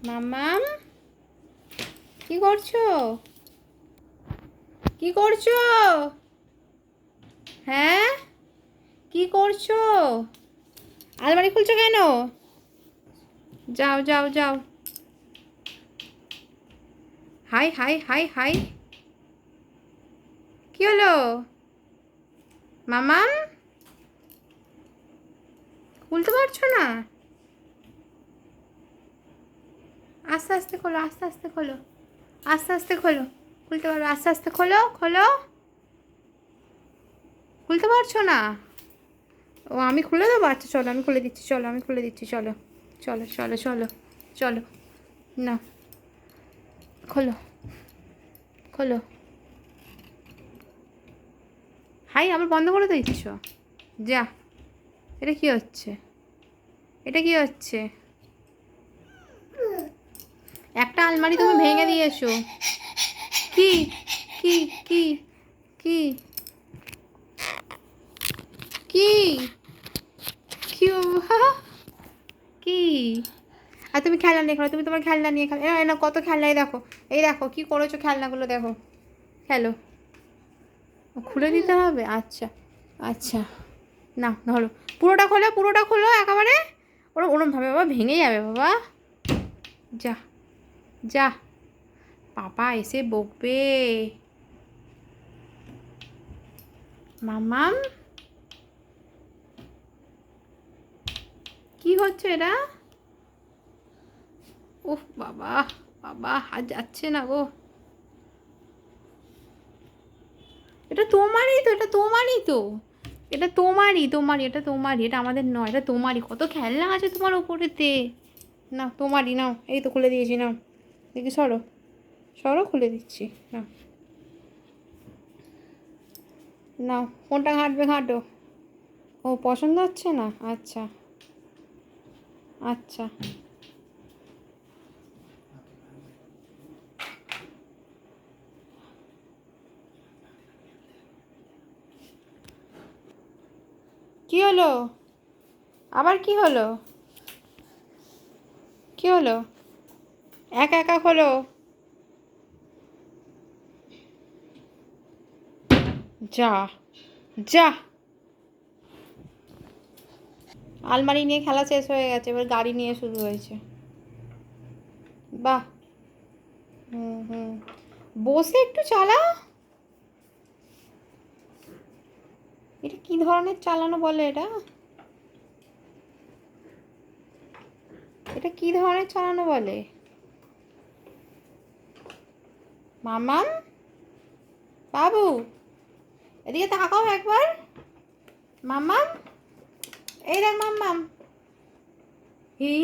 মাম্মাম, কি করছো? কি করছো? হ্যাঁ, কি করছো? আলমারি খুলছো কেন? যাও যাও যাও। হাই হাই হাই হাই, কি হলো মামাম? খুলতে পারছো না? আস্তে আস্তে খোলো, আস্তে আস্তে খোলো, আস্তে আস্তে খোলো। খুলতে পারো? আস্তে আস্তে খোলো, খোলো। খুলতে পারছো না? ও, আমি খুলে দেবো? আচ্ছা চলো, আমি খুলে দিচ্ছি, চলো আমি খুলে দিচ্ছি, চলো চলো চলো চলো চলো। না, খোলো খোলো। হাই, আবার বন্ধ করে দিচ্ছ? যা, এটা কি হচ্ছে? এটা কি হচ্ছে? একটা আলমারি তুমি ভেঙে দিয়েছো। কি কি কি কি কি কি বাবা? কি? আর তুমি খেলনা নিয়ে খেলো, তুমি তোমার খেলনা নিয়ে খেলো। এই না, কত খেলনা, এই দেখো, এই দেখো কি করেছো খেলনাগুলো, দেখো। খেলো। খুলে দিতে হবে? আচ্ছা আচ্ছা, না ধরো, পুরোটা খোলো, পুরোটা খোলো একেবারে। ওরম ওরমভাবে বাবা ভেঙে যাবে বাবা। যা যা, পাপা এসে বকবে। মামাম, কি হচ্ছে এটা? উফ বাবা, বাবা হাত যাচ্ছে না গো। এটা তোমারই তো, এটা তোমারই তো, এটা তোমারই, তোমারই, এটা তোমারই, এটা আমাদের নয়, এটা তোমারই। কত খেলনা আছে তোমার ওপরেতে। না, তোমারই, নাও, এই তো খুলে দিয়েছি, নাও। দেখি, সরো সরো, খুলে দিচ্ছি, নাও নাও। কোনটা ঘাঁটবে ঘাঁটো। ও, পছন্দ হচ্ছে না? আচ্ছা আচ্ছা। কি হলো? আবার কি হলো? কি হলো? একা একা খোলো। যা যা, আলমারি নিয়ে খেলা শেষ হয়ে গেছে, এবার গাড়ি নিয়ে শুরু হয়েছে। বাহ। হুম হুম, বসে একটু চালা। এটা কি ধরনের চালানো বলে এটা? এটা কি ধরনের চালানো বলে? মামাম, বাবু, এদিকে তাকাও একবার। মামাম, এই দেখ মাম্মাম। হি,